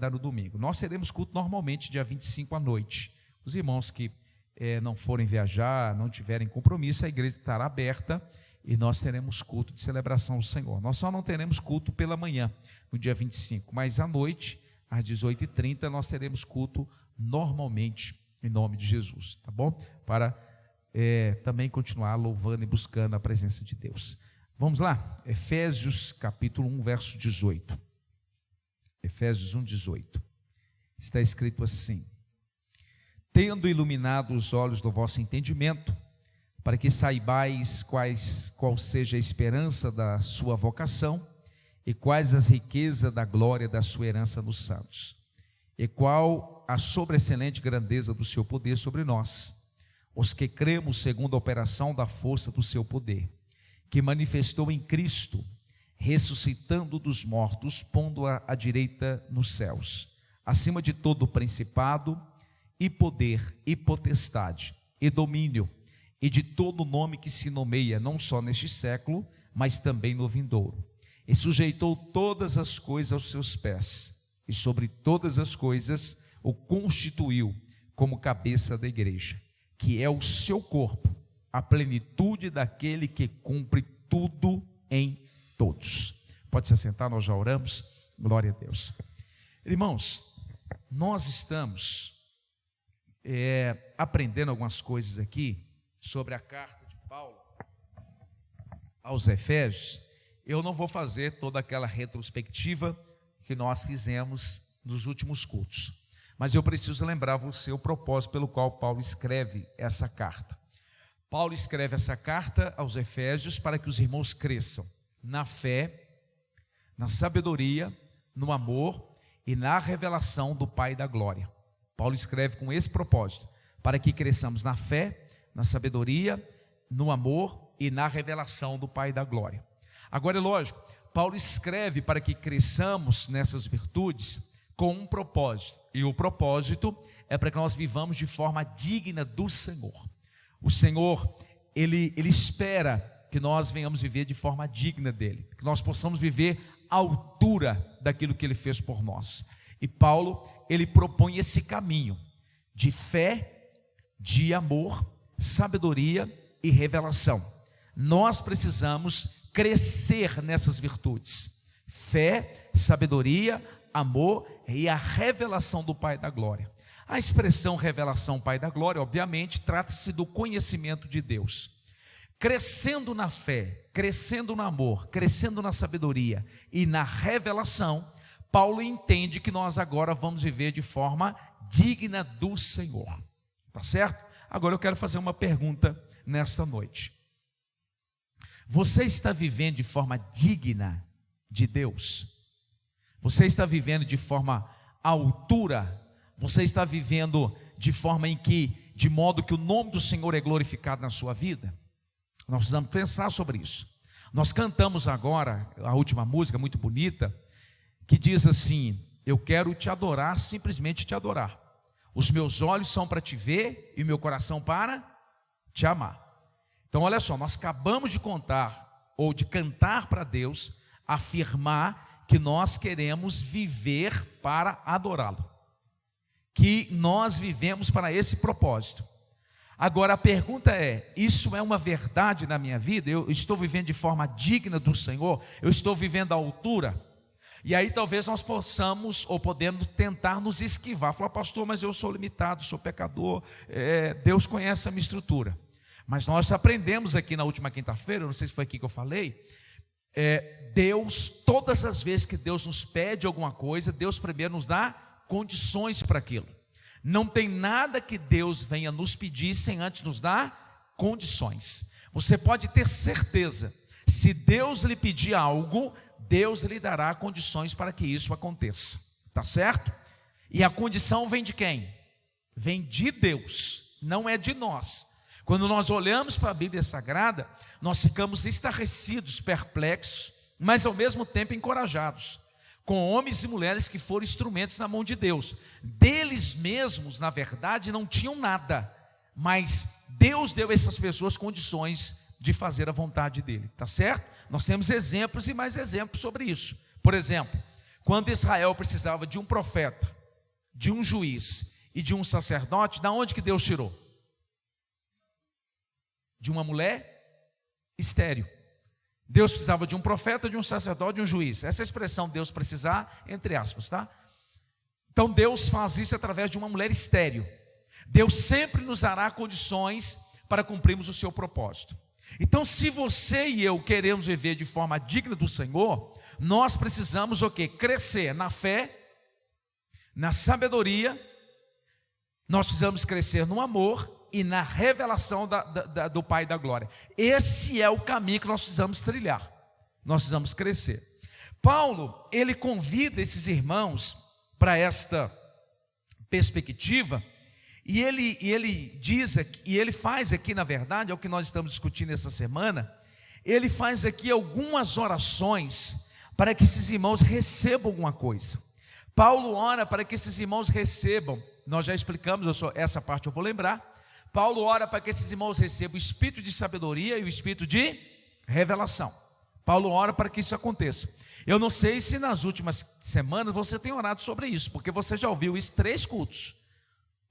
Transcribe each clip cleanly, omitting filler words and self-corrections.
dar no domingo. Nós teremos culto normalmente dia 25 à noite. Os irmãos que não forem viajar, não tiverem compromisso, a igreja estará aberta e nós teremos culto de celebração ao Senhor. Nós só não teremos culto pela manhã, no dia 25, mas à noite, às 18h30, nós teremos culto normalmente, em nome de Jesus, tá bom? Para também continuar louvando e buscando a presença de Deus. Vamos lá, Efésios capítulo 1, verso 18. Efésios 1, 18. Está escrito assim: tendo iluminado os olhos do vosso entendimento, para que saibais qual seja a esperança da sua vocação, e quais as riquezas da glória da sua herança nos santos, e qual a sobreexcelente grandeza do seu poder sobre nós, os que cremos segundo a operação da força do seu poder, que manifestou em Cristo, ressuscitando dos mortos, pondo-a à direita nos céus, acima de todo principado, e poder, e potestade, e domínio, e de todo nome que se nomeia, não só neste século, mas também no vindouro. E sujeitou todas as coisas aos seus pés, e sobre todas as coisas o constituiu como cabeça da igreja, que é o seu corpo, a plenitude daquele que cumpre tudo em todos. Pode se assentar, nós já oramos. Glória a Deus. Irmãos, nós estamos aprendendo algumas coisas aqui sobre a carta de Paulo aos Efésios. Eu não vou fazer toda aquela retrospectiva que nós fizemos nos últimos cultos, mas eu preciso lembrar você o propósito pelo qual Paulo escreve essa carta. Paulo escreve essa carta aos Efésios para que os irmãos cresçam na fé, na sabedoria, no amor e na revelação do Pai da glória. Paulo escreve com esse propósito, para que cresçamos na fé, na sabedoria, no amor e na revelação do Pai da glória. Agora é lógico, Paulo escreve para que cresçamos nessas virtudes com um propósito, e o propósito é para que nós vivamos de forma digna do Senhor. O Senhor, Ele espera que nós venhamos viver de forma digna dEle, que nós possamos viver à altura daquilo que Ele fez por nós. E Paulo, ele propõe esse caminho de fé, de amor, sabedoria e revelação. Nós precisamos crescer nessas virtudes: fé, sabedoria, amor e a revelação do Pai da glória. A expressão revelação Pai da glória, obviamente, trata-se do conhecimento de Deus. Crescendo na fé, crescendo no amor, crescendo na sabedoria e na revelação, Paulo entende que nós agora vamos viver de forma digna do Senhor. Tá certo? Agora eu quero fazer uma pergunta nesta noite. Você está vivendo de forma digna de Deus? Você está vivendo de forma à altura? Você está vivendo de modo que o nome do Senhor é glorificado na sua vida? Nós precisamos pensar sobre isso. Nós cantamos agora a última música muito bonita, que diz assim: eu quero te adorar, simplesmente te adorar. Os meus olhos são para te ver e o meu coração para te amar. Então olha só, nós acabamos de cantar para Deus, afirmar que nós queremos viver para adorá-lo, que nós vivemos para esse propósito. Agora a pergunta é: isso é uma verdade na minha vida? Eu estou vivendo de forma digna do Senhor? Eu estou vivendo à altura? E aí talvez nós possamos ou podemos tentar nos esquivar, falar: pastor, mas eu sou limitado, sou pecador, Deus conhece a minha estrutura. Mas nós aprendemos aqui na última quinta-feira, não sei se foi aqui que eu falei, Deus, todas as vezes que Deus nos pede alguma coisa, Deus primeiro nos dá condições para aquilo. Não tem nada que Deus venha nos pedir sem antes nos dar condições. Você pode ter certeza, se Deus lhe pedir algo, Deus lhe dará condições para que isso aconteça, tá certo? E a condição vem de quem? Vem de Deus, não é de nós. Quando nós olhamos para a Bíblia Sagrada, nós ficamos estarrecidos, perplexos, mas ao mesmo tempo encorajados, com homens e mulheres que foram instrumentos na mão de Deus. Deles mesmos, na verdade, não tinham nada, mas Deus deu a essas pessoas condições de fazer a vontade dele, tá certo? Nós temos exemplos e mais exemplos sobre isso. Por exemplo, Quando Israel precisava de um profeta, de um juiz e de um sacerdote, da onde que Deus tirou? De uma mulher estéril. Deus precisava de um profeta, de um sacerdote, de um juiz. Essa expressão Deus precisar, entre aspas, tá? Então Deus faz isso através de uma mulher estéril. Deus sempre nos dará condições para cumprirmos o seu propósito. Então, se você e eu queremos viver de forma digna do Senhor, nós precisamos o quê? Crescer na fé, na sabedoria, nós precisamos crescer no amor e na revelação do Pai da Glória. Esse é o caminho que nós precisamos trilhar, nós precisamos crescer. Paulo, ele convida esses irmãos para esta perspectiva, e ele diz aqui, e ele faz aqui, na verdade, é o que nós estamos discutindo essa semana, ele faz aqui algumas orações para que esses irmãos recebam alguma coisa. Paulo ora para que esses irmãos recebam, nós já explicamos, essa parte eu vou lembrar. Paulo ora para que esses irmãos recebam o espírito de sabedoria e o espírito de revelação. Paulo ora para que isso aconteça. Eu não sei se nas últimas semanas você tem orado sobre isso, porque você já ouviu isso 3 cultos.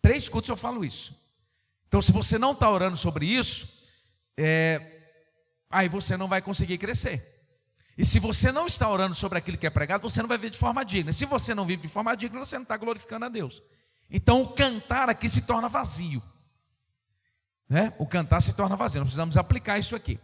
3 cultos eu falo isso. Então, se você não está orando sobre isso, aí você não vai conseguir crescer. E se você não está orando sobre aquilo que é pregado, você não vai viver de forma digna. Se você não vive de forma digna, você não está glorificando a Deus. Então, o cantar aqui se torna vazio. O cantar se torna vazio. Nós precisamos aplicar isso aqui.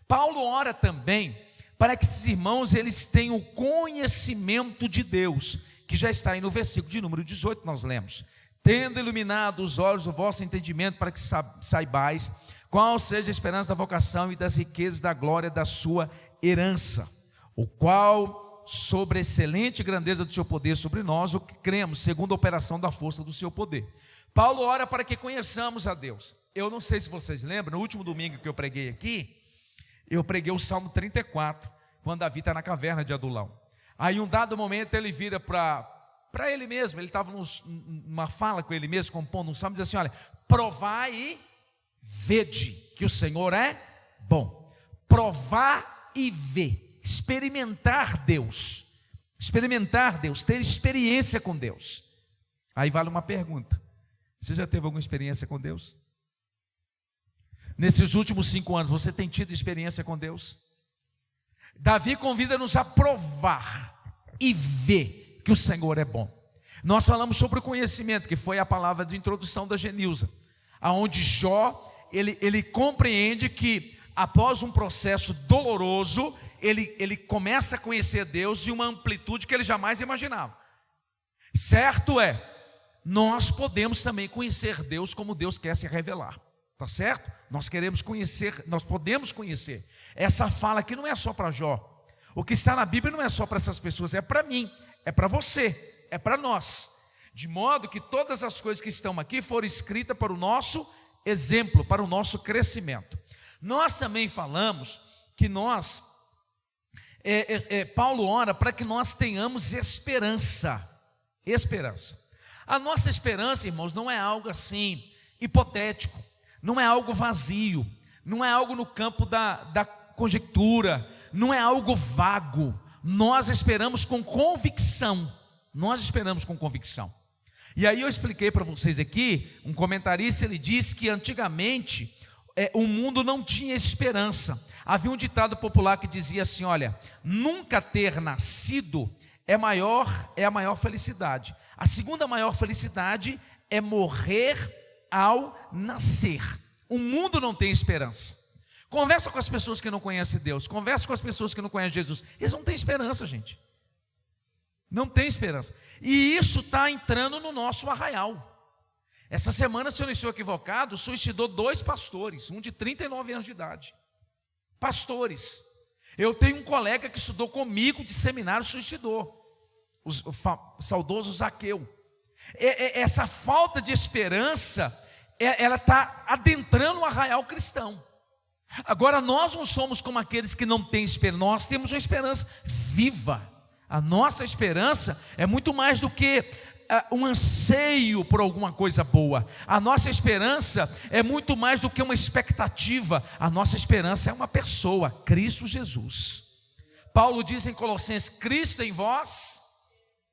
Paulo ora também para que esses irmãos eles tenham o conhecimento de Deus, que já está aí no versículo de número 18, nós lemos: tendo iluminado os olhos do vosso entendimento, para que saibais qual seja a esperança da vocação e das riquezas da glória da sua herança, o qual sobre a excelente grandeza do seu poder sobre nós, o que cremos, segundo a operação da força do seu poder. Paulo ora para que conheçamos a Deus. Eu não sei se vocês lembram, no último domingo que eu preguei aqui, eu preguei o Salmo 34, quando Davi está na caverna de Adulão. Aí um dado momento ele vira para ele mesmo, ele estava numa fala com ele mesmo, compondo um salmo, diz assim: olha, provai e vede que o Senhor é bom. Provar e ver, experimentar Deus, ter experiência com Deus. Aí vale uma pergunta: você já teve alguma experiência com Deus? Nesses últimos 5 anos, você tem tido experiência com Deus? Davi convida-nos a provar e ver que o Senhor é bom. Nós falamos sobre o conhecimento, que foi a palavra de introdução da Genilza, aonde Jó, ele compreende que após um processo doloroso, ele começa a conhecer Deus em uma amplitude que ele jamais imaginava. Certo é, nós podemos também conhecer Deus como Deus quer se revelar. Tá certo? Nós queremos conhecer, nós podemos conhecer. Essa fala aqui não é só para Jó. O que está na Bíblia não é só para essas pessoas, é para mim, é para você, é para nós. De modo que todas as coisas que estão aqui foram escritas para o nosso exemplo, para o nosso crescimento. Nós também falamos que Paulo ora para que nós tenhamos esperança. A nossa esperança, irmãos, não é algo assim hipotético. Não é algo vazio, não é algo no campo da conjectura, não é algo vago. Nós esperamos com convicção. E aí eu expliquei para vocês aqui, um comentarista, ele disse que antigamente o mundo não tinha esperança. Havia um ditado popular que dizia assim: olha, nunca ter nascido é a maior felicidade. A segunda maior felicidade é morrer ao nascer. O mundo não tem esperança. Conversa com as pessoas que não conhecem Deus, conversa com as pessoas que não conhecem Jesus. Eles não têm esperança, gente. Não tem esperança. E isso está entrando no nosso arraial. Essa semana, se eu não estou equivocado, suicidou 2 pastores, um de 39 anos de idade. Pastores. Eu tenho um colega que estudou comigo de seminário, suicidou. O saudoso Zaqueu. Essa falta de esperança, ela está adentrando o arraial cristão. Agora, nós não somos como aqueles que não têm esperança, nós temos uma esperança viva. A nossa esperança é muito mais do que um anseio por alguma coisa boa. A nossa esperança é muito mais do que uma expectativa. A nossa esperança é uma pessoa, Cristo Jesus. Paulo diz em Colossenses: Cristo em vós,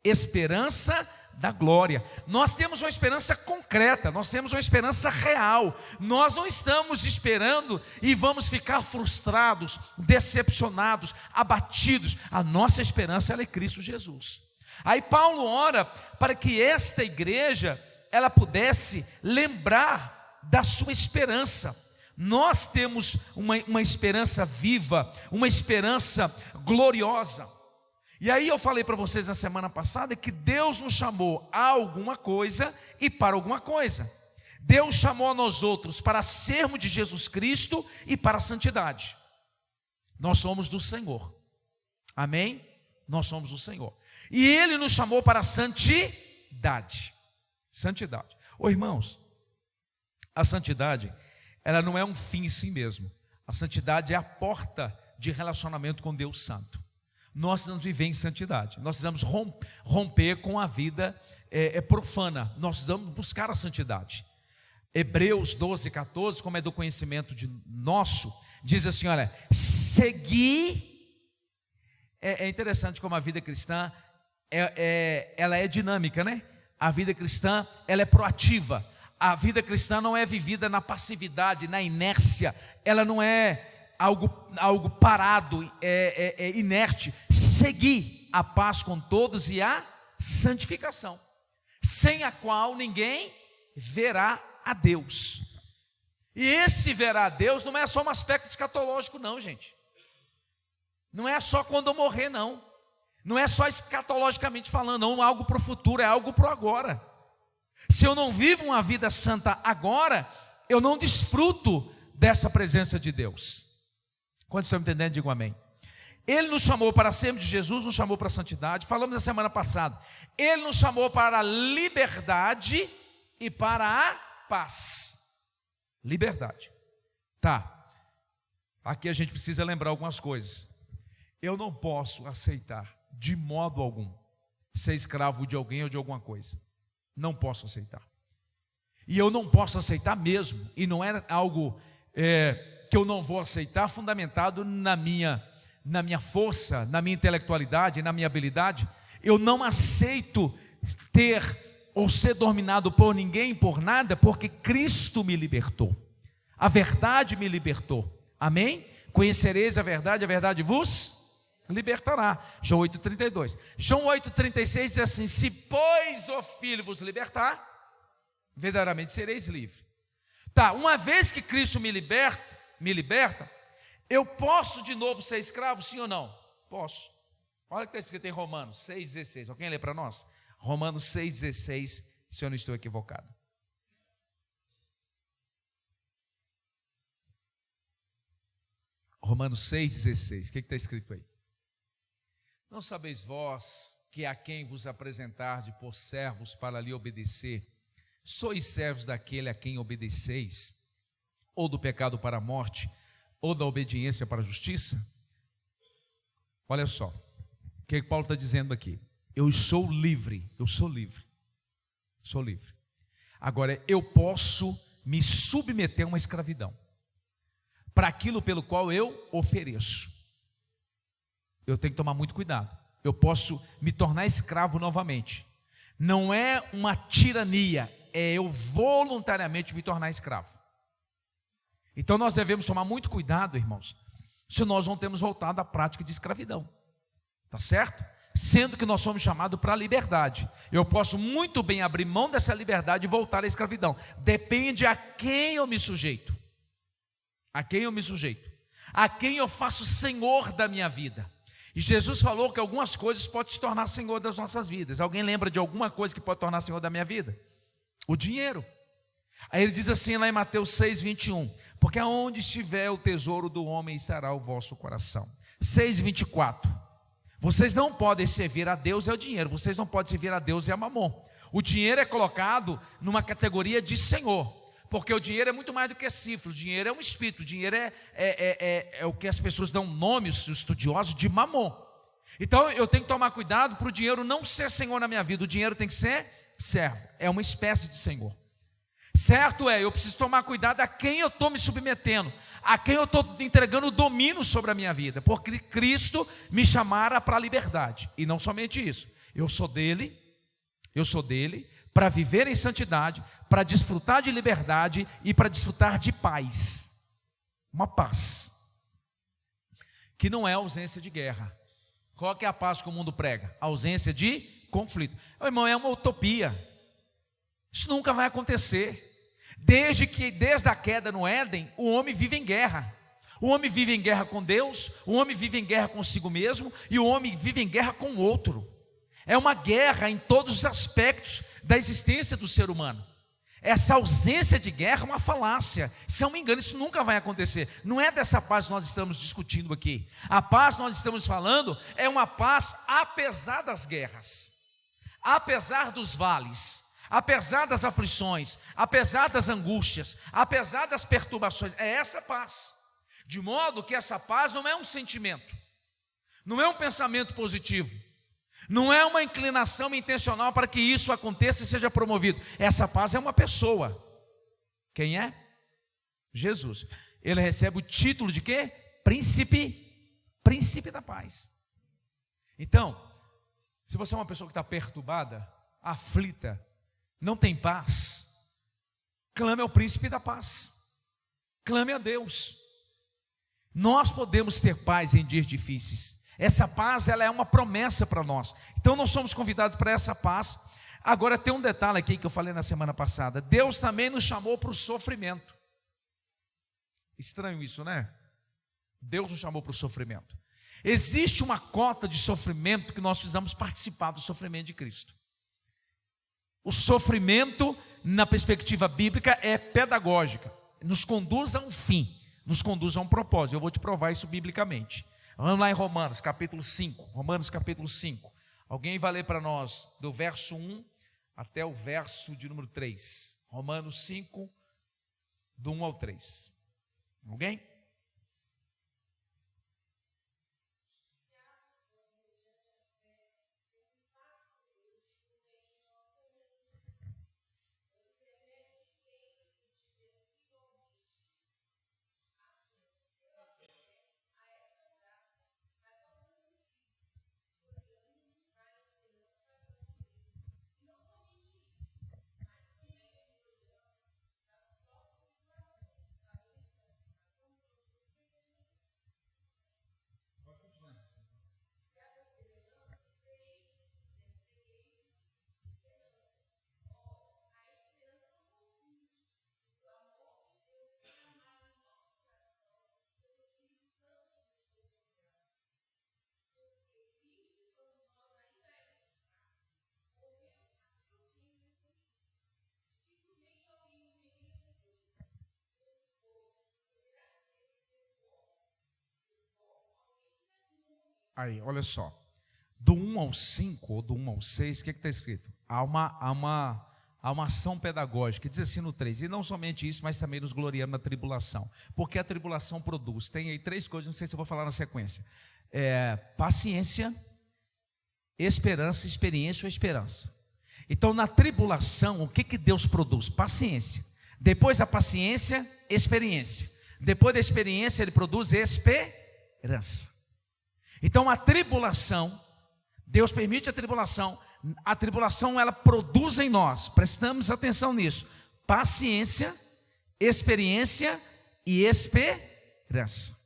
esperança da glória. Nós temos uma esperança concreta, nós temos uma esperança real. Nós não estamos esperando e vamos ficar frustrados, decepcionados, abatidos. A nossa esperança ela é Cristo Jesus. Aí Paulo ora para que esta igreja ela pudesse lembrar da sua esperança. Nós temos uma esperança viva, uma esperança gloriosa. E aí eu falei para vocês na semana passada que Deus nos chamou a alguma coisa e para alguma coisa. Deus chamou a nós outros para sermos de Jesus Cristo e para a santidade. Nós somos do Senhor. Amém? Nós somos do Senhor. E Ele nos chamou para a santidade. Santidade. Ô irmãos, a santidade, ela não é um fim em si mesmo. A santidade é a porta de relacionamento com Deus Santo. Nós precisamos viver em santidade. Nós precisamos romper com a vida profana. Nós precisamos buscar a santidade. Hebreus 12, 14, como é do conhecimento nosso, diz assim, olha, seguir. É interessante como a vida cristã, ela é dinâmica, né? A vida cristã, ela é proativa. A vida cristã não é vivida na passividade, na inércia. Ela não é algo parado, inerte. Seguir a paz com todos e a santificação, sem a qual ninguém verá a Deus. E esse verá a Deus não é só um aspecto escatológico não, gente. Não é só quando eu morrer não. Não é só escatologicamente falando, não, algo para o futuro, é algo para o agora. Se eu não vivo uma vida santa agora, eu não desfruto dessa presença de Deus. Quantos estão entendendo? Digam amém. Ele nos chamou para sermos de Jesus, nos chamou para a santidade. Falamos na semana passada. Ele nos chamou para a liberdade e para a paz. Liberdade. Tá. Aqui a gente precisa lembrar algumas coisas. Eu não posso aceitar de modo algum ser escravo de alguém ou de alguma coisa. Não posso aceitar. E eu não posso aceitar mesmo. E não é algo que eu não vou aceitar fundamentado na minha força, na minha intelectualidade, na minha habilidade. Eu não aceito ter ou ser dominado por ninguém, por nada, porque Cristo me libertou. A verdade me libertou. Amém? Conhecereis a verdade vos libertará. João 8,32. João 8,36 diz assim: se pois o Filho vos libertar, verdadeiramente sereis livres. Tá, uma vez que Cristo me liberta, eu posso de novo ser escravo, sim ou não? Posso. Olha o que está escrito em Romanos 6,16. Alguém lê para nós? Romanos 6,16, se eu não estou equivocado. Romanos 6,16. O que está escrito aí? Não sabeis vós que a quem vos apresentarde por servos para lhe obedecer, sois servos daquele a quem obedeceis, ou do pecado para a morte, ou da obediência para a justiça? Olha só, o que Paulo está dizendo aqui? Eu sou livre, sou livre. Agora, eu posso me submeter a uma escravidão, para aquilo pelo qual eu ofereço. Eu tenho que tomar muito cuidado. Eu posso me tornar escravo novamente. Não é uma tirania, é eu voluntariamente me tornar escravo. Então nós devemos tomar muito cuidado, irmãos, se nós não temos voltado à prática de escravidão. Tá certo? Sendo que nós somos chamados para a liberdade. Eu posso muito bem abrir mão dessa liberdade e voltar à escravidão. Depende a quem eu me sujeito. A quem eu me sujeito. A quem eu faço senhor da minha vida. E Jesus falou que algumas coisas podem se tornar senhor das nossas vidas. Alguém lembra de alguma coisa que pode tornar senhor da minha vida? O dinheiro. Aí ele diz assim lá em Mateus 6,21. Porque aonde estiver o tesouro do homem estará o vosso coração. 6,24. Vocês não podem servir a Deus e ao dinheiro. Vocês não podem servir a Deus e a Mamon. O dinheiro é colocado numa categoria de senhor. Porque o dinheiro é muito mais do que cifra. O dinheiro é um espírito. O dinheiro é o que as pessoas dão nome, os estudiosos, de Mamon. Então eu tenho que tomar cuidado para o dinheiro não ser senhor na minha vida. O dinheiro tem que ser servo. É uma espécie de senhor. Certo eu preciso tomar cuidado a quem eu estou me submetendo, a quem eu estou entregando o domínio sobre a minha vida, porque Cristo me chamara para a liberdade, e não somente isso, Eu sou dele, para viver em santidade, para desfrutar de liberdade e para desfrutar de paz. Uma paz que não é ausência de guerra. Qual que é a paz que o mundo prega? A ausência de conflito. Meu irmão, é uma utopia. Isso nunca vai acontecer. Desde a queda no Éden, o homem vive em guerra. O homem vive em guerra com Deus, o homem vive em guerra consigo mesmo e o homem vive em guerra com o outro. É uma guerra em todos os aspectos da existência do ser humano. Essa ausência de guerra é uma falácia, isso é um engano, isso nunca vai acontecer. Não é dessa paz que nós estamos discutindo aqui. A paz que nós estamos falando é uma paz apesar das guerras, apesar dos vales, apesar das aflições, apesar das angústias, apesar das perturbações. É essa paz. De modo que essa paz não é um sentimento, não é um pensamento positivo, não é uma inclinação intencional para que isso aconteça e seja promovido. Essa paz é uma pessoa. Quem é? Jesus. Ele recebe o título de quê? Príncipe da paz. Então, se você é uma pessoa que está perturbada, aflita, não tem paz, clame ao príncipe da paz, clame a Deus. Nós podemos ter paz em dias difíceis. Essa paz, ela é uma promessa para nós. Então nós somos convidados para essa paz. Agora tem um detalhe aqui que eu falei na semana passada. Deus também nos chamou para o sofrimento. Estranho isso, né? Deus nos chamou para o sofrimento. Existe uma cota de sofrimento que nós precisamos participar do sofrimento de Cristo. O sofrimento, na perspectiva bíblica, é pedagógica. Nos conduz a um fim, nos conduz a um propósito. Eu vou te provar isso biblicamente. Vamos lá em Romanos capítulo 5. Romanos capítulo 5. Alguém vai ler para nós do verso 1 até o verso de número 3. Romanos 5, do 1 ao 3. Alguém? Aí, olha só, do 1 ao 5, ou do 1 ao 6, o que está escrito? Há uma ação pedagógica, diz assim no 3, e não somente isso, mas também nos gloriamos na tribulação, porque a tribulação produz, tem aí 3 coisas, não sei se eu vou falar na sequência, paciência, esperança, experiência ou esperança. Então na tribulação, o que Deus produz? Paciência, depois a paciência, experiência, depois da experiência ele produz esperança. Então a tribulação, Deus permite a tribulação ela produz em nós, prestamos atenção nisso, paciência, experiência e esperança.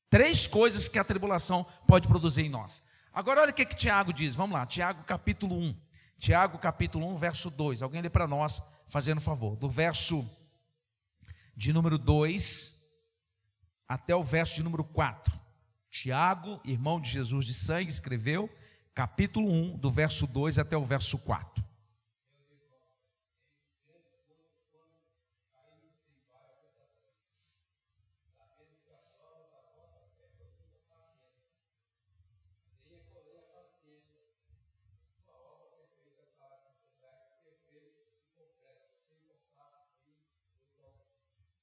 3 coisas que a tribulação pode produzir em nós. Agora olha o que Tiago diz, vamos lá, Tiago capítulo 1, Tiago capítulo 1, verso 2, alguém lê para nós, fazendo favor, do verso de número 2 até o verso de número 4. Tiago, irmão de Jesus de sangue, escreveu capítulo 1, do verso 2 até o verso 4.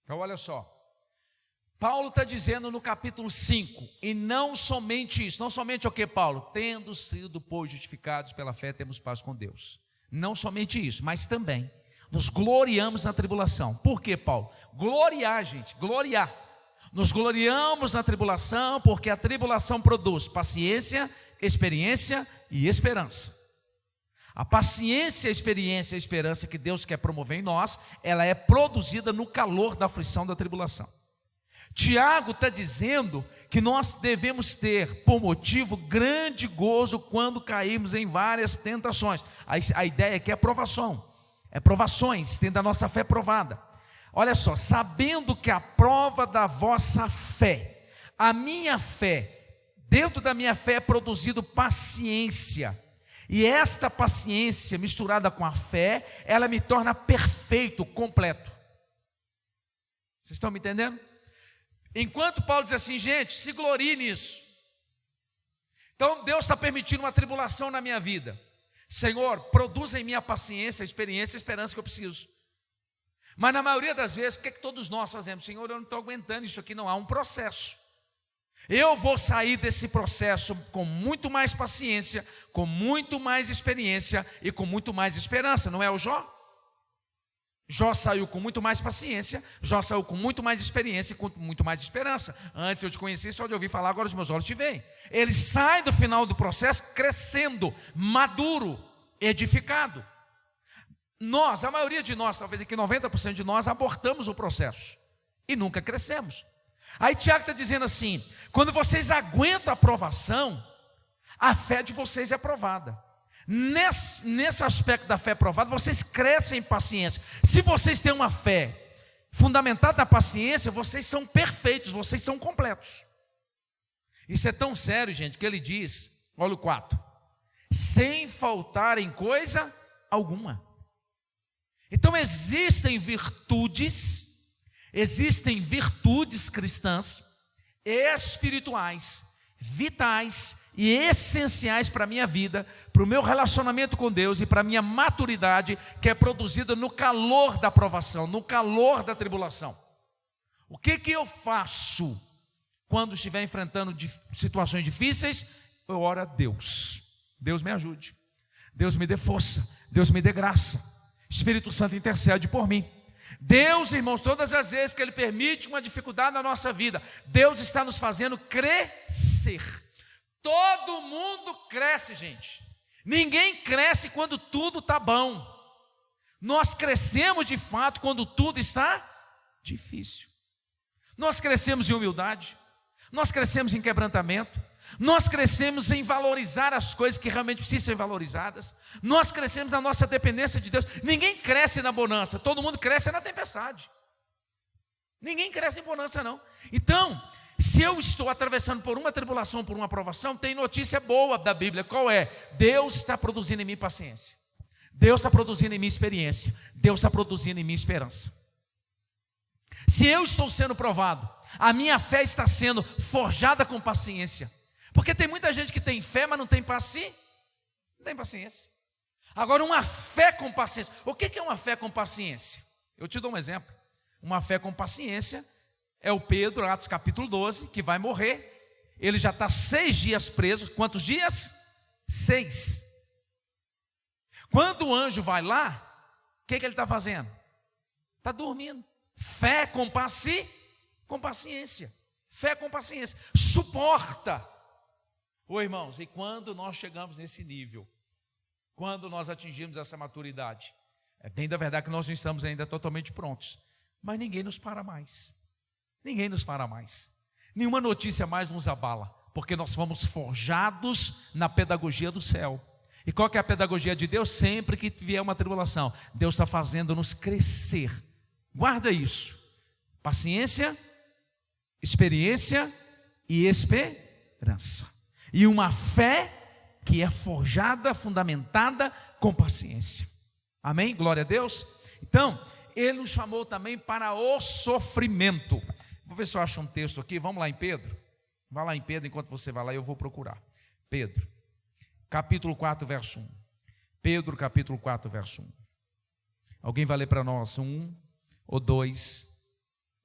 Então olha só, Paulo está dizendo no capítulo 5, e não somente isso, não somente o que, Paulo? Tendo sido, pois, justificados pela fé, temos paz com Deus. Não somente isso, mas também nos gloriamos na tribulação. Por quê, Paulo? Gloriar, gente, gloriar. Nos gloriamos na tribulação, porque a tribulação produz paciência, experiência e esperança. A paciência, a experiência, a esperança que Deus quer promover em nós, ela é produzida no calor da aflição, da tribulação. Tiago está dizendo que nós devemos ter, por motivo, grande gozo quando caímos em várias tentações. A ideia aqui é provação, é provações, tendo a nossa fé provada. Olha só, sabendo que a prova da vossa fé, a minha fé, dentro da minha fé é produzido paciência. E esta paciência misturada com a fé, ela me torna perfeito, completo. Vocês estão me entendendo? Enquanto Paulo diz assim, gente, se glorie nisso. Então Deus está permitindo uma tribulação na minha vida. Senhor, produza em mim a paciência, a experiência, a esperança que eu preciso. Mas na maioria das vezes, o que é que todos nós fazemos? Senhor, eu não estou aguentando isso aqui, não há um processo. Eu vou sair desse processo com muito mais paciência, com muito mais experiência e com muito mais esperança, não é o Jó? Jó saiu com muito mais paciência, Jó saiu com muito mais experiência e com muito mais esperança. Antes eu te conheci só de ouvir falar, agora os meus olhos te veem. Ele sai do final do processo crescendo, maduro, edificado. Nós, a maioria de nós, talvez aqui 90% de nós, abortamos o processo e nunca crescemos. Aí Tiago está dizendo assim, quando vocês aguentam a provação, a fé de vocês é provada. Nesse aspecto da fé provada, vocês crescem em paciência. Se vocês têm uma fé fundamentada na paciência, vocês são perfeitos, vocês são completos. Isso é tão sério, gente, que ele diz, olha o 4, sem faltar em coisa alguma. Então existem virtudes cristãs, espirituais, vitais e essenciais para a minha vida, para o meu relacionamento com Deus e para a minha maturidade, que é produzida no calor da provação, no calor da tribulação. O que eu faço quando estiver enfrentando situações difíceis? Eu oro a Deus. Deus me ajude, Deus me dê força, Deus me dê graça, Espírito Santo intercede por mim. Deus, irmãos, todas as vezes que Ele permite uma dificuldade na nossa vida, Deus está nos fazendo crescer. Todo mundo cresce, gente. Ninguém cresce quando tudo está bom. Nós crescemos de fato quando tudo está difícil. Nós crescemos em humildade, nós crescemos em quebrantamento, nós crescemos em valorizar as coisas que realmente precisam ser valorizadas, nós crescemos na nossa dependência de Deus. Ninguém cresce na bonança, todo mundo cresce na tempestade. Ninguém cresce em bonança não. Então, se eu estou atravessando por uma tribulação, por uma provação, tem notícia boa da Bíblia. Qual é? Deus está produzindo em mim paciência, Deus está produzindo em mim experiência, Deus está produzindo em mim esperança. Se eu estou sendo provado, a minha fé está sendo forjada com paciência. Porque tem muita gente que tem fé, mas não tem paciência. Não tem paciência. Agora, uma fé com paciência. O que é uma fé com paciência? Eu te dou um exemplo. Uma fé com paciência é o Pedro, Atos capítulo 12, que vai morrer. Ele já está 6 dias preso. Quantos dias? 6. Quando o anjo vai lá, o que ele está fazendo? Está dormindo. Fé com paciência. Fé com paciência. Suporta. Ô irmãos, e quando nós chegamos nesse nível, quando nós atingimos essa maturidade, é bem da verdade que nós não estamos ainda totalmente prontos, mas ninguém nos para mais. Ninguém nos para mais. Nenhuma notícia mais nos abala, porque nós fomos forjados na pedagogia do céu. E qual que é a pedagogia de Deus? Sempre que vier uma tribulação, Deus está fazendo-nos crescer. Guarda isso. Paciência, experiência e esperança. E uma fé que é forjada, fundamentada com paciência. Amém? Glória a Deus. Então, Ele nos chamou também para o sofrimento. Vou ver se eu acho um texto aqui. Vamos lá em Pedro. Vá lá em Pedro, enquanto você vai lá eu vou procurar. Pedro, capítulo 4, verso 1. Pedro, capítulo 4, verso 1. Alguém vai ler para nós 1, o 2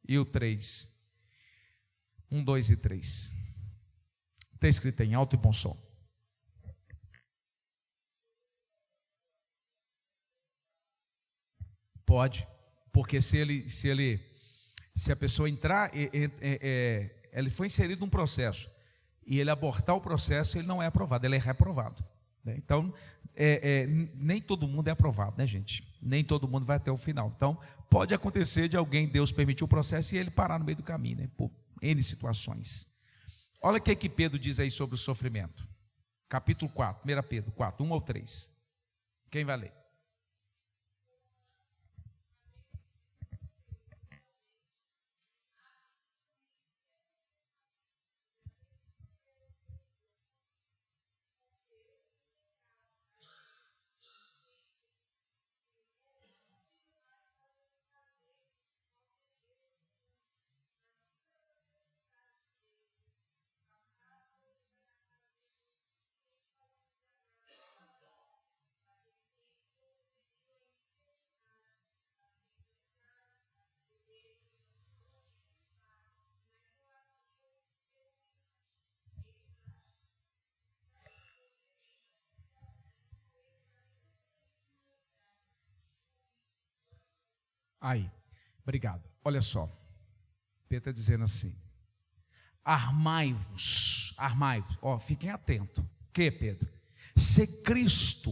e o 3. 1, 2 e 3. Está escrito em alto e bom som. Pode, porque se a pessoa entrar, ele foi inserido num processo e ele abortar o processo, ele não é aprovado, ele é reprovado. né? Então, nem todo mundo é aprovado, né, gente? Nem todo mundo vai até o final. Então, pode acontecer de alguém, Deus permitir o processo e ele parar no meio do caminho, né? Por N situações. Olha o que Pedro diz aí sobre o sofrimento. Capítulo 4, 1 Pedro 4, 1 ou 3. Quem vai ler? Aí, obrigado. Olha só, Pedro está dizendo assim: armai-vos, ó, fiquem atentos. O que, Pedro? Se Cristo,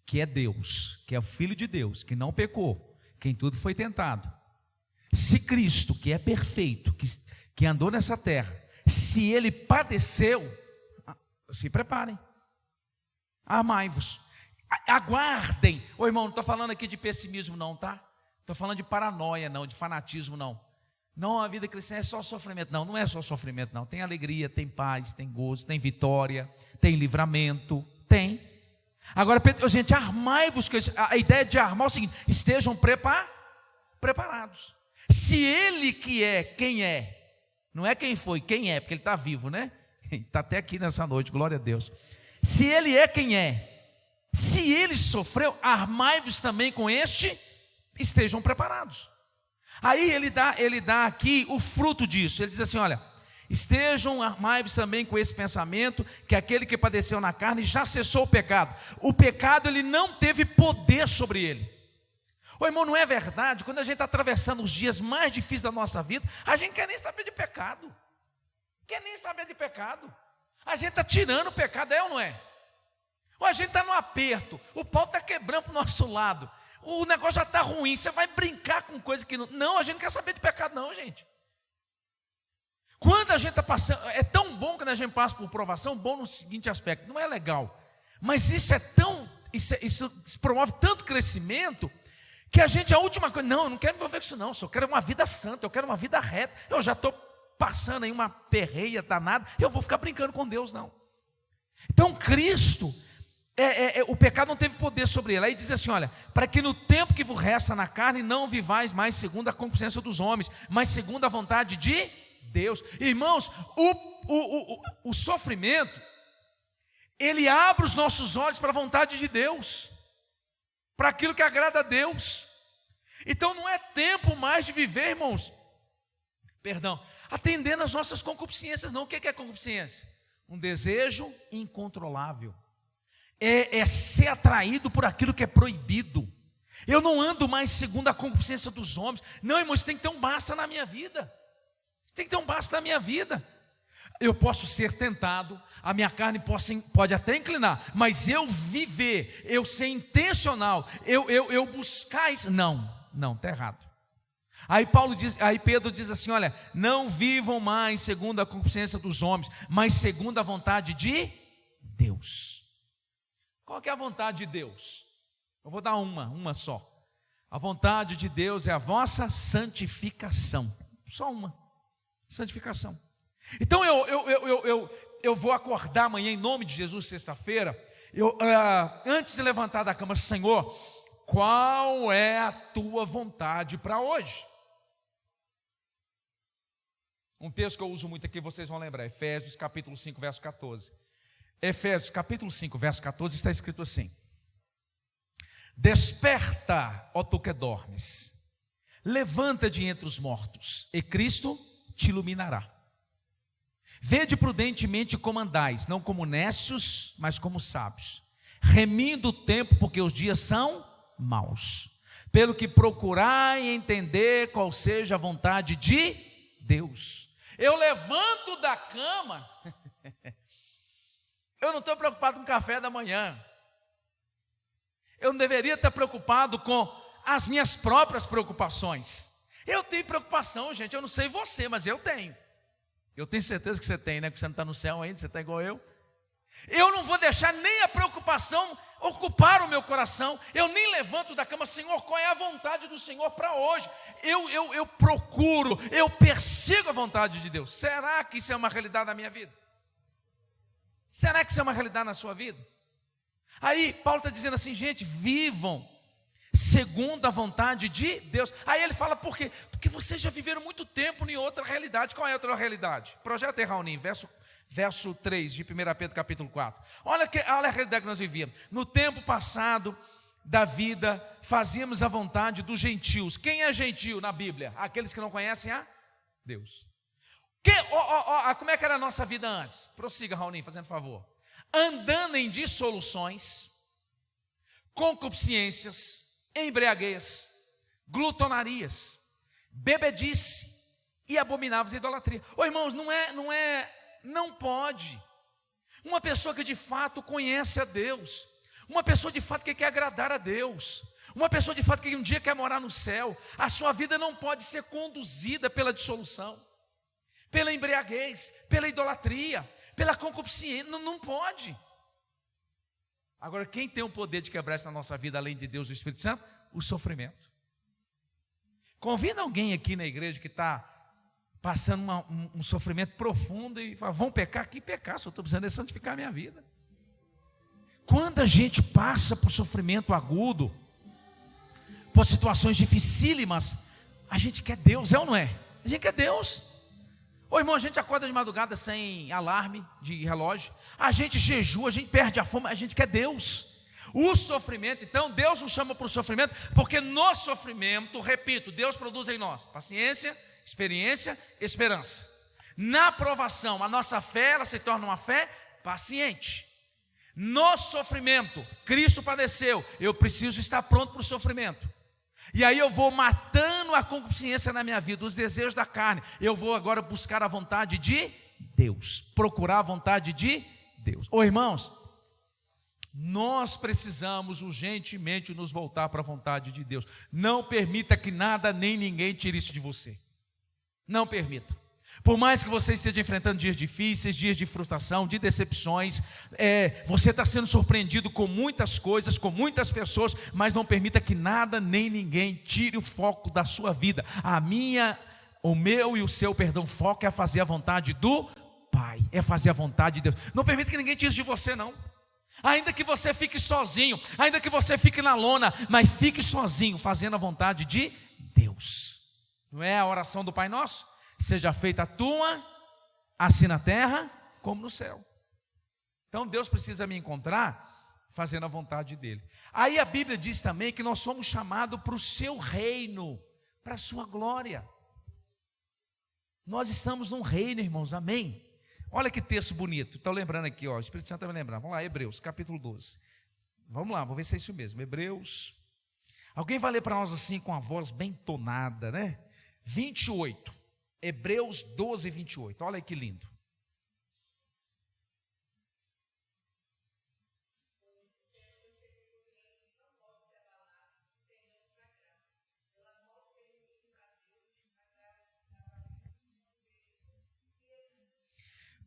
que é Deus, que é o Filho de Deus, que não pecou, que em tudo foi tentado, se Cristo, que é perfeito, que andou nessa terra, se ele padeceu, se preparem, armai-vos, aguardem. Ô irmão, não estou falando aqui de pessimismo não, tá? Estou falando de paranoia não, de fanatismo não. Não, a vida cristã é só sofrimento. Não, não é só sofrimento não. Tem alegria, tem paz, tem gozo, tem vitória, tem livramento, tem. Agora, gente, armai-vos. A ideia de armar é o seguinte: estejam preparados. Se ele que é quem é, não é quem foi, quem é, porque ele está vivo, né? Está até aqui nessa noite, glória a Deus. Se ele é quem é, se ele sofreu, armai-vos também com este, estejam preparados. Aí ele dá aqui o fruto disso. Ele diz assim: olha, estejam armai-vos também com esse pensamento, que aquele que padeceu na carne já cessou o pecado. O pecado ele não teve poder sobre ele. Ô irmão, não é verdade? Quando a gente está atravessando os dias mais difíceis da nossa vida, a gente quer nem saber de pecado. Quer nem saber de pecado. A gente está tirando o pecado, é ou não é? Ou a gente está no aperto, o pau está quebrando para o nosso lado, o negócio já está ruim, você vai brincar com coisa que não... Não, a gente não quer saber de pecado não, gente. Quando a gente está passando... É tão bom quando a gente passa por provação, bom no seguinte aspecto: não é legal, mas isso é tão... Isso promove tanto crescimento, que a gente, a última coisa... Não, eu não quero me envolver com isso não, eu quero uma vida santa, eu quero uma vida reta. Eu já estou passando aí uma perreia danada, eu vou ficar brincando com Deus não. Então Cristo... o pecado não teve poder sobre ele. Aí diz assim: olha, para que no tempo que vos resta na carne, não vivais mais segundo a concupiscência dos homens, mas segundo a vontade de Deus. Irmãos, o sofrimento, ele abre os nossos olhos para a vontade de Deus, para aquilo que agrada a Deus. Então não é tempo mais de viver, irmãos, atendendo às nossas concupiscências não. O que é concupiscência? Um desejo incontrolável. É ser atraído por aquilo que é proibido. Eu não ando mais segundo a concupiscência dos homens. Não, irmãos, tem que ter um basta na minha vida. Tem que ter um basta na minha vida. Eu posso ser tentado, a minha carne pode até inclinar, mas eu viver, eu ser intencional, eu buscar isso. Não, está errado. Aí Pedro diz assim: olha, não vivam mais segundo a concupiscência dos homens, mas segundo a vontade de Deus. Qual que é a vontade de Deus? Eu vou dar uma só. A vontade de Deus é a vossa santificação. Só uma. Santificação. Então eu vou acordar amanhã em nome de Jesus, sexta-feira. Antes de levantar da cama: Senhor, qual é a tua vontade para hoje? Um texto que eu uso muito aqui, vocês vão lembrar, Efésios capítulo 5, verso 14. Efésios capítulo 5, verso 14, está escrito assim: desperta, ó tu que dormes, levanta de entre os mortos, e Cristo te iluminará. Vede prudentemente como andais, não como necios, mas como sábios, remindo o tempo, porque os dias são maus. Pelo que procurai entender qual seja a vontade de Deus. Eu levanto da cama... Eu não estou preocupado com o café da manhã. Eu não deveria estar preocupado com as minhas próprias preocupações. Eu tenho preocupação, gente, eu não sei você, mas eu tenho. Eu tenho certeza que você tem, né? Que você não está no céu ainda, você está igual eu. Eu não vou deixar nem a preocupação ocupar o meu coração. Eu nem levanto da cama, Senhor, qual é a vontade do Senhor para hoje? Eu procuro, eu persigo a vontade de Deus. Será que isso é uma realidade na minha vida? Será que isso é uma realidade na sua vida? Aí Paulo está dizendo assim, gente, vivam segundo a vontade de Deus. Aí ele fala, por quê? Porque vocês já viveram muito tempo em outra realidade. Qual é a outra realidade? Projeta aí, Raoni, verso 3 de 1 Pedro capítulo 4. Olha a realidade que nós vivíamos. No tempo passado da vida, fazíamos a vontade dos gentios. Quem é gentio na Bíblia? Aqueles que não conhecem a Deus. Como é que era a nossa vida antes? Prossiga, Raoni, fazendo favor. Andando em dissoluções, concupiscências, embriaguez, glutonarias, bebedice e abomináveis idolatria. Irmãos, não pode. Uma pessoa que de fato conhece a Deus, uma pessoa de fato que quer agradar a Deus, uma pessoa de fato que um dia quer morar no céu, a sua vida não pode ser conduzida pela dissolução, pela embriaguez, pela idolatria, pela concupiscência, não pode. Agora, quem tem o poder de quebrar isso na nossa vida, além de Deus e do Espírito Santo? O sofrimento. Convida alguém aqui na igreja que está passando um sofrimento profundo e fala, vão pecar aqui, pecar, só estou precisando de santificar a minha vida. Quando a gente passa por sofrimento agudo, por situações dificílimas, a gente quer Deus, é ou não é? A gente quer Deus. Irmão, a gente acorda de madrugada sem alarme de relógio, a gente jejua, a gente perde a fome, a gente quer Deus. O sofrimento, então, Deus nos chama para o sofrimento, porque no sofrimento, repito, Deus produz em nós paciência, experiência, esperança. Na provação, a nossa fé, ela se torna uma fé paciente. No sofrimento, Cristo padeceu, eu preciso estar pronto para o sofrimento. E aí eu vou matando a concupiscência na minha vida, os desejos da carne. Eu vou agora buscar a vontade de Deus, procurar a vontade de Deus. Irmãos, nós precisamos urgentemente nos voltar para a vontade de Deus. Não permita que nada nem ninguém tire isso de você. Não permita. Por mais que você esteja enfrentando dias difíceis, dias de frustração, de decepções, você está sendo surpreendido com muitas coisas, com muitas pessoas, mas não permita que nada nem ninguém tire o foco da sua vida. O meu e o seu, foco é fazer a vontade do Pai, é fazer a vontade de Deus. Não permita que ninguém tire isso de você, não. Ainda que você fique sozinho, ainda que você fique na lona, mas fique sozinho, fazendo a vontade de Deus. Não é a oração do Pai Nosso? Seja feita a tua, assim na terra como no céu. Então Deus precisa me encontrar fazendo a vontade dele. Aí a Bíblia diz também que nós somos chamados para o seu reino, para a sua glória. Nós estamos num reino, irmãos, amém? Olha que texto bonito, estou lembrando aqui, o Espírito Santo está me lembrando. Vamos lá, Hebreus, capítulo 12. Vamos lá, vou ver se é isso mesmo. Hebreus. Alguém vai ler para nós assim com a voz bem tonada, né? 28. Hebreus 12, 28. Olha que lindo.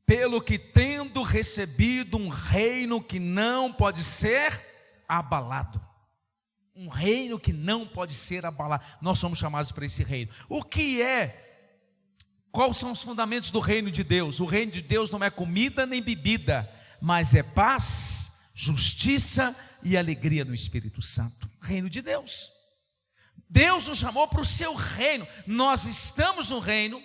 Pelo que tendo recebido um reino que não pode ser abalado. Um reino que não pode ser abalado. Nós somos chamados para esse reino. O que é? Quais são os fundamentos do reino de Deus? O reino de Deus não é comida nem bebida, mas é paz, justiça e alegria no Espírito Santo. Reino de Deus. Deus nos chamou para o seu reino. Nós estamos no reino.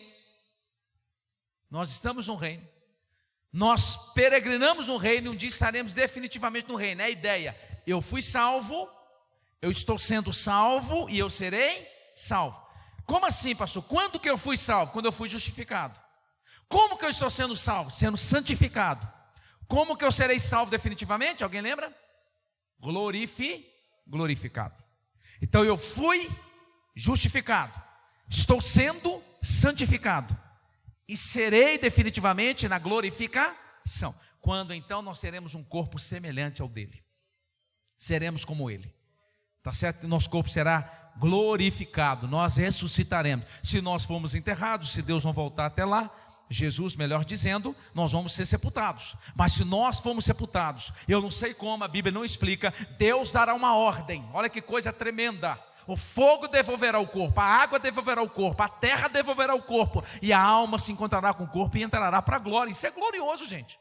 Nós peregrinamos no reino e um dia estaremos definitivamente no reino. É a ideia. Eu fui salvo, eu estou sendo salvo e eu serei salvo. Como assim, pastor? Quando que eu fui salvo? Quando eu fui justificado. Como que eu estou sendo salvo? Sendo santificado. Como que eu serei salvo definitivamente? Alguém lembra? Glorificado. Então eu fui justificado, estou sendo santificado e serei definitivamente na glorificação. quando então nós teremos um corpo semelhante ao dele. Seremos como ele. Tá certo? Nosso corpo será glorificado, nós ressuscitaremos. Se nós formos enterrados, se Deus não voltar até lá, Jesus, melhor dizendo, nós vamos ser sepultados. Mas se nós formos sepultados, eu não sei como, a Bíblia não explica, Deus dará uma ordem. Olha que coisa tremenda. O fogo devolverá o corpo, a água devolverá o corpo, a terra devolverá o corpo, e a alma se encontrará com o corpo e entrará para a glória. Isso é glorioso, gente.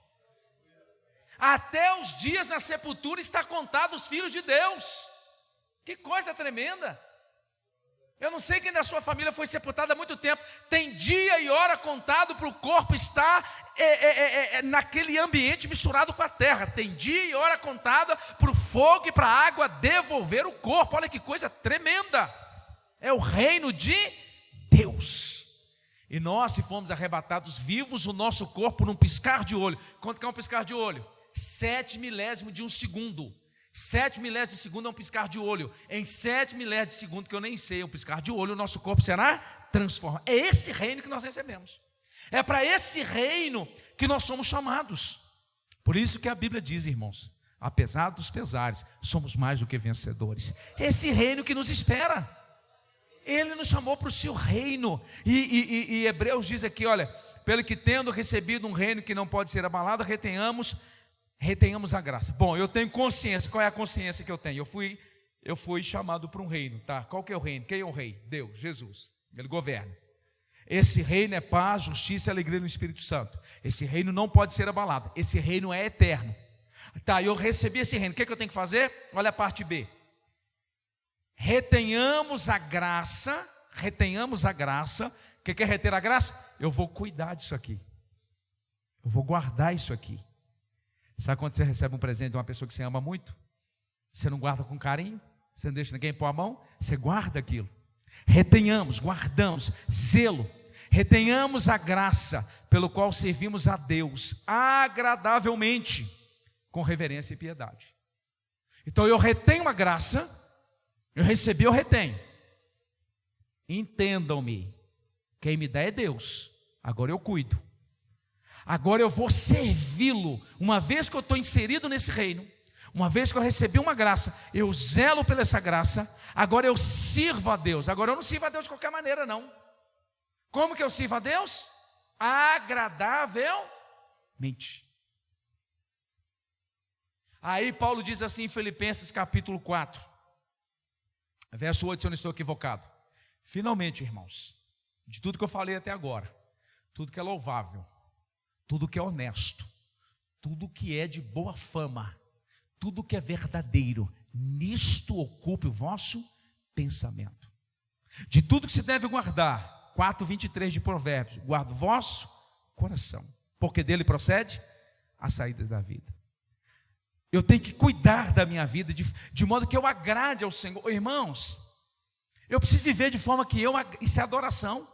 Até os dias na sepultura está contado os filhos de Deus. Que coisa tremenda. Eu não sei quem da sua família foi sepultado há muito tempo. Tem dia e hora contado para o corpo estar naquele ambiente misturado com a terra. Tem dia e hora contada para o fogo e para a água devolver o corpo. Olha que coisa tremenda. É o reino de Deus. E nós, se formos arrebatados vivos, o nosso corpo num piscar de olho. Quanto que é um piscar de olho? 7 milésimos de um segundo. 7 milésimos de segundo é um piscar de olho. Em 7 milésimos de segundo, que eu nem sei, é um piscar de olho, o nosso corpo será transformado. É esse reino que nós recebemos. É para esse reino que nós somos chamados. Por isso que a Bíblia diz, irmãos, apesar dos pesares, somos mais do que vencedores. Esse reino que nos espera. Ele nos chamou para o seu reino. E Hebreus diz aqui, olha, pelo que tendo recebido um reino que não pode ser abalado, retenhamos a graça. Bom, eu tenho consciência. Qual é a consciência que eu tenho? Eu fui chamado para um reino, tá? Qual que é o reino? Quem é o rei? Deus, Jesus. Ele governa. Esse reino é paz, justiça e alegria no Espírito Santo. Esse reino não pode ser abalado. Esse reino é eterno. Tá, eu recebi esse reino. O que é que eu tenho que fazer? Olha a parte B. Retenhamos a graça. Retenhamos a graça. O que é reter a graça? Eu vou cuidar disso aqui. Eu vou guardar isso aqui. Sabe quando você recebe um presente de uma pessoa que você ama muito? Você não guarda com carinho? Você não deixa ninguém pôr a mão? Você guarda aquilo. Retenhamos, guardamos, zelo. Retenhamos a graça pelo qual servimos a Deus agradavelmente, com reverência e piedade. Então eu retenho a graça, eu recebi, eu retenho. Entendam-me, quem me dá é Deus, agora eu cuido. Agora eu vou servi-lo. Uma vez que eu estou inserido nesse reino, uma vez que eu recebi uma graça, eu zelo pela essa graça. Agora eu sirvo a Deus. Agora eu não sirvo a Deus de qualquer maneira, não. Como que eu sirvo a Deus? Agradavelmente. Aí Paulo diz assim em Filipenses capítulo 4, verso 8, se eu não estou equivocado. Finalmente, irmãos, de tudo que eu falei até agora, tudo que é louvável, tudo que é honesto, tudo que é de boa fama, tudo que é verdadeiro, nisto ocupe o vosso pensamento. De tudo que se deve guardar, 4:23 de Provérbios, guarda o vosso coração, porque dele procede a saída da vida. Eu tenho que cuidar da minha vida de modo que eu agrade ao Senhor. Irmãos, eu preciso viver de forma que isso é adoração.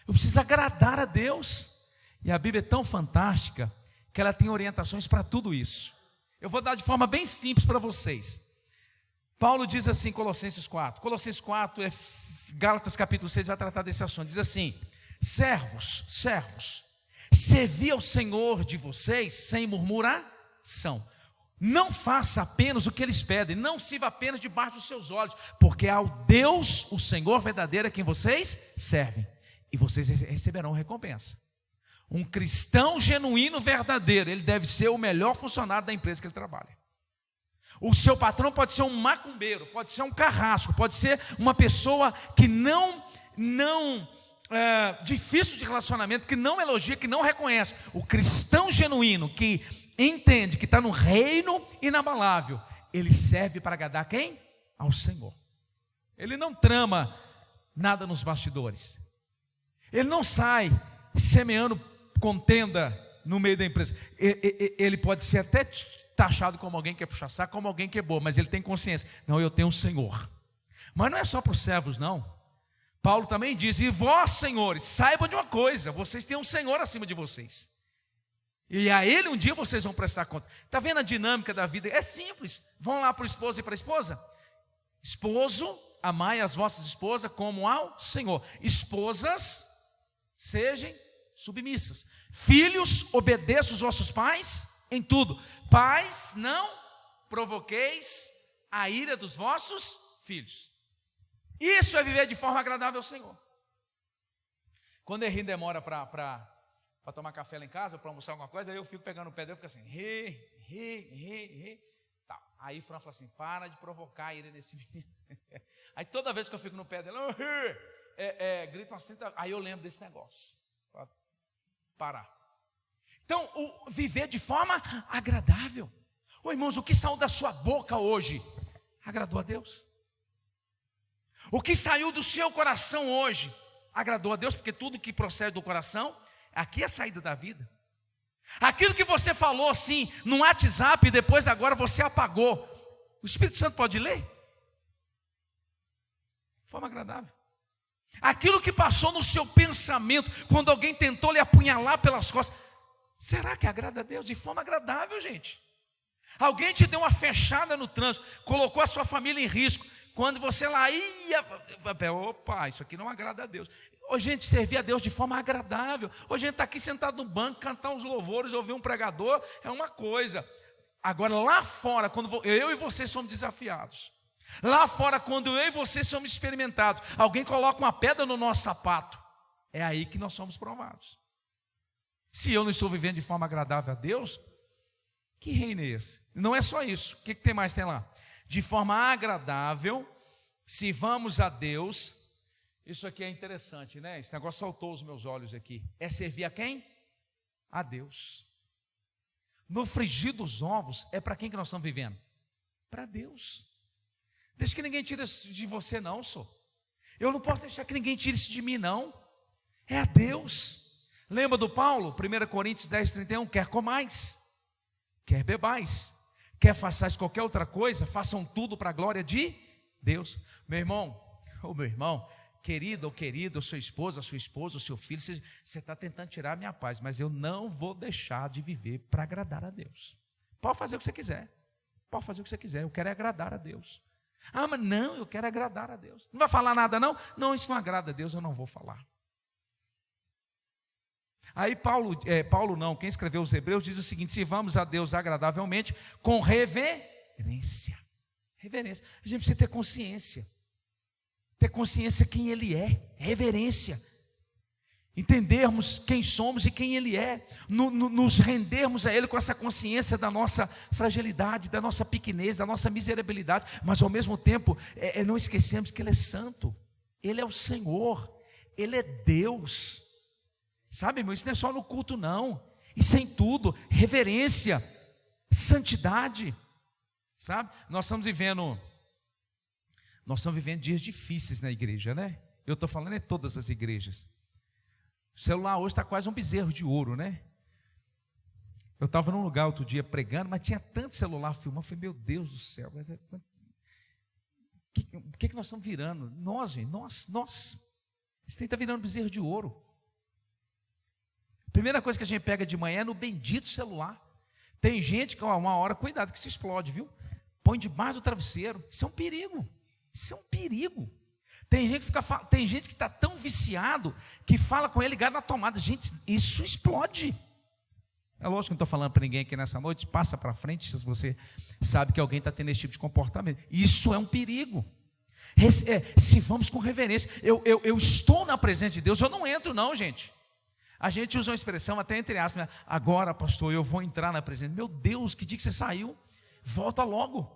Eu preciso agradar a Deus. E a Bíblia é tão fantástica que ela tem orientações para tudo isso. Eu vou dar de forma bem simples para vocês. Paulo diz assim, Colossenses 4, Gálatas capítulo 6 vai tratar desse assunto. Diz assim: servos, servi ao Senhor de vocês sem murmuração. Não faça apenas o que eles pedem, não sirva apenas debaixo dos seus olhos, porque ao Deus, o Senhor verdadeiro, é quem vocês servem, e vocês receberão recompensa. Um cristão genuíno, verdadeiro, ele deve ser o melhor funcionário da empresa que ele trabalha. O seu patrão pode ser um macumbeiro, pode ser um carrasco, pode ser uma pessoa que difícil de relacionamento, que não elogia, que não reconhece. O cristão genuíno, que entende que está no reino inabalável, ele serve para agradar quem? Ao Senhor. Ele não trama nada nos bastidores. Ele não sai semeando contenda no meio da empresa. Ele pode ser até taxado como alguém que quer puxar saco, como alguém que é bom, mas ele tem consciência. Não, eu tenho um Senhor. Mas não é só para os servos, não. Paulo também diz: e vós, senhores, saibam de uma coisa, vocês têm um Senhor acima de vocês. E a Ele um dia vocês vão prestar conta. Está vendo a dinâmica da vida? É simples. Vão lá para o esposo e para a esposa. Esposo, amai as vossas esposas como ao Senhor. Esposas, sejam submissas. Filhos, obedeçam os vossos pais em tudo. Pais, não provoqueis a ira dos vossos filhos. Isso é viver de forma agradável ao Senhor. Quando Henri demora para tomar café lá em casa, para almoçar alguma coisa, aí eu fico pegando o pé dele e fico assim, tá. Aí Fran fala assim, para de provocar a ira nesse menino. Aí toda vez que eu fico no pé dele, grito umas 30, aí eu lembro desse negócio. Parar. Então, viver de forma agradável. Ô irmãos, o que saiu da sua boca hoje agradou a Deus? O que saiu do seu coração hoje agradou a Deus? Porque tudo que procede do coração, aqui é a saída da vida. Aquilo que você falou assim no WhatsApp e depois agora você apagou, o Espírito Santo pode ler? De forma agradável. Aquilo que passou no seu pensamento quando alguém tentou lhe apunhalar pelas costas, será que agrada a Deus? De forma agradável, gente. Alguém te deu uma fechada no trânsito, colocou a sua família em risco. Quando você lá ia, opa, isso aqui não agrada a Deus. Hoje a gente servir a Deus de forma agradável. Hoje a gente está aqui sentado no banco, cantar uns louvores, ouvir um pregador, é uma coisa. Agora lá fora, quando eu e você somos desafiados, lá fora, quando eu e você somos experimentados, alguém coloca uma pedra no nosso sapato, é aí que nós somos provados. Se eu não estou vivendo de forma agradável a Deus, que reino é esse? Não é só isso, o que tem mais tem lá? De forma agradável, se vamos a Deus, isso aqui é interessante, né? Esse negócio saltou os meus olhos aqui. É servir a quem? A Deus. No frigir dos ovos, é para quem que nós estamos vivendo? Para Deus. Deixa que ninguém tire isso de você não, só. Eu não posso deixar que ninguém tire isso de mim não. É a Deus. Lembra do Paulo? 1 Coríntios 10:31, quer comais, quer bebais, quer façais qualquer outra coisa, façam tudo para a glória de Deus. Meu irmão, querido ou querido, sua esposa, o seu filho, você está tentando tirar a minha paz, mas eu não vou deixar de viver para agradar a Deus. Pode fazer o que você quiser, eu quero é agradar a Deus. Ah, mas não, eu quero agradar a Deus. Não vai falar nada não? Não, isso não agrada a Deus, eu não vou falar. Aí quem escreveu os Hebreus diz o seguinte: sirvamos a Deus agradavelmente com reverência. Reverência, a gente precisa ter consciência quem Ele é, reverência, entendermos quem somos e quem Ele é, nos rendermos a Ele com essa consciência da nossa fragilidade, da nossa pequenez, da nossa miserabilidade, mas ao mesmo tempo não esquecemos que Ele é santo, Ele é o Senhor, Ele é Deus. Sabe, irmão, isso não é só no culto não, isso é em tudo, reverência, santidade, sabe? Nós estamos vivendo dias difíceis na igreja, né? Eu estou falando em todas as igrejas. O celular hoje está quase um bezerro de ouro, né? Eu estava num lugar outro dia pregando, mas tinha tanto celular filmando, eu falei, meu Deus do céu, o que nós estamos virando? Nós, gente, nós, isso está virando bezerro de ouro. A primeira coisa que a gente pega de manhã é no bendito celular. Tem gente que, uma hora, cuidado que se explode, viu? Põe debaixo do travesseiro. Isso é um perigo. Tem gente que está tão viciado que fala com ele ligado na tomada. Gente, isso explode. É lógico que não estou falando para ninguém aqui nessa noite. Passa para frente se você sabe que alguém está tendo esse tipo de comportamento. Isso é um perigo. Se vamos com reverência. Eu estou na presença de Deus, eu não entro não, gente. A gente usa uma expressão até entre aspas, agora pastor, eu vou entrar na presença. Meu Deus, que dia que você saiu? Volta logo.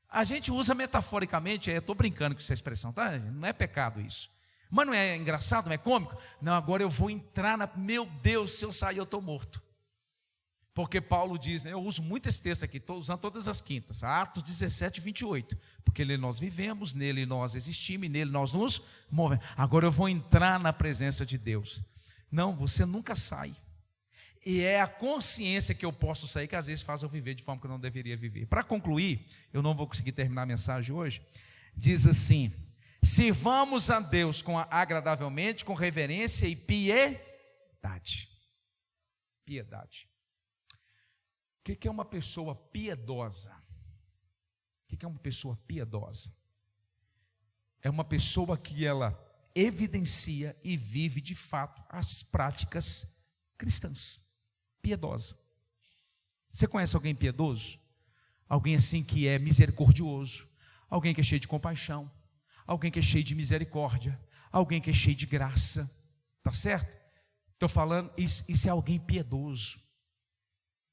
A gente usa metaforicamente, eu estou brincando com essa expressão, tá? Não é pecado isso. Mas não é engraçado, não é cômico? Não, agora eu vou entrar meu Deus, se eu sair eu estou morto. Porque Paulo diz, né, eu uso muito esse texto aqui, estou usando todas as quintas, Atos 17:28, porque nele nós vivemos, nele nós existimos, e nele nós nos movemos. Agora eu vou entrar na presença de Deus. Não, você nunca sai. E é a consciência que eu posso sair que às vezes faz eu viver de forma que eu não deveria viver. Para concluir, eu não vou conseguir terminar a mensagem hoje. Diz assim: sirvamos a Deus agradavelmente, com reverência e piedade. Piedade. O que é uma pessoa piedosa? O que é uma pessoa piedosa? É uma pessoa que ela evidencia e vive de fato as práticas cristãs. Piedosa. Você conhece alguém piedoso? Alguém assim que é misericordioso, alguém que é cheio de compaixão, alguém que é cheio de misericórdia, alguém que é cheio de graça, tá certo? Estou falando, isso é alguém piedoso,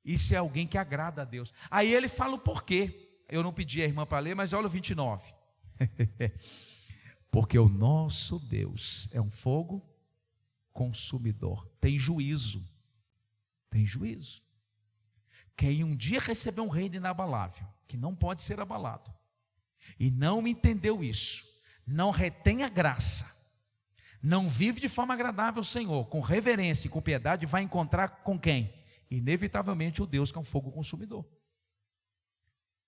isso é alguém que agrada a Deus. Aí ele fala o porquê. Eu não pedi a irmã para ler, mas olha o 29. Porque o nosso Deus é um fogo consumidor, tem juízo, tem juízo. Quem um dia recebeu um reino inabalável, que não pode ser abalado, e não entendeu isso, não retém a graça, não vive de forma agradável ao Senhor, com reverência e com piedade, vai encontrar com quem? Inevitavelmente o Deus que é um fogo consumidor.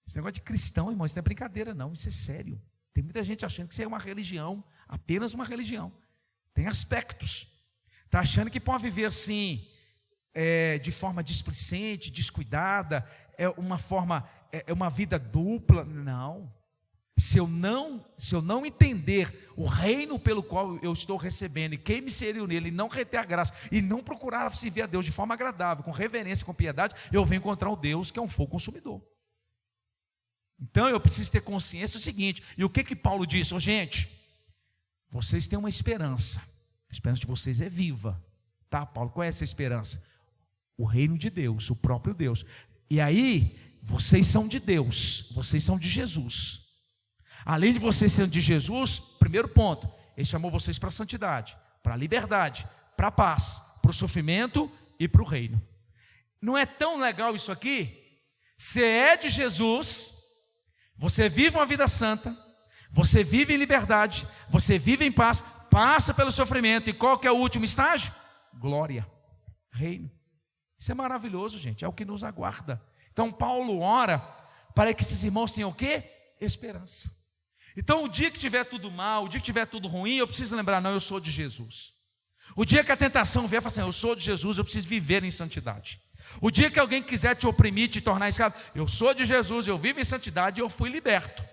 Esse negócio de cristão, irmão, isso não é brincadeira não, isso é sério. Tem muita gente achando que isso é uma religião, apenas uma religião. Tem aspectos. Está achando que pode viver assim, de forma displicente, descuidada, é uma vida dupla. Não. Se eu não entender o reino pelo qual eu estou recebendo e quem me inseriu nele, e não reter a graça, e não procurar servir a Deus de forma agradável, com reverência, com piedade, eu venho encontrar o Deus que é um fogo consumidor. Então eu preciso ter consciência do seguinte, e o que Paulo disse? Gente, vocês têm uma esperança, a esperança de vocês é viva, tá Paulo? Qual é essa esperança? O reino de Deus, o próprio Deus. E aí, vocês são de Deus, vocês são de Jesus. Além de vocês serem de Jesus, primeiro ponto, Ele chamou vocês para a santidade, para a liberdade, para a paz, para o sofrimento e para o reino. Não é tão legal isso aqui? Você é de Jesus, você vive uma vida santa, você vive em liberdade, você vive em paz, passa pelo sofrimento, e qual que é o último estágio? Glória, reino. Isso é maravilhoso, gente, é o que nos aguarda. Então Paulo ora para que esses irmãos tenham o quê? Esperança. Então o dia que tiver tudo mal, o dia que tiver tudo ruim, eu preciso lembrar, não, eu sou de Jesus. O dia que a tentação vier, fala assim, eu sou de Jesus, eu preciso viver em santidade. O dia que alguém quiser te oprimir, te tornar escravo, eu sou de Jesus, eu vivo em santidade e eu fui liberto.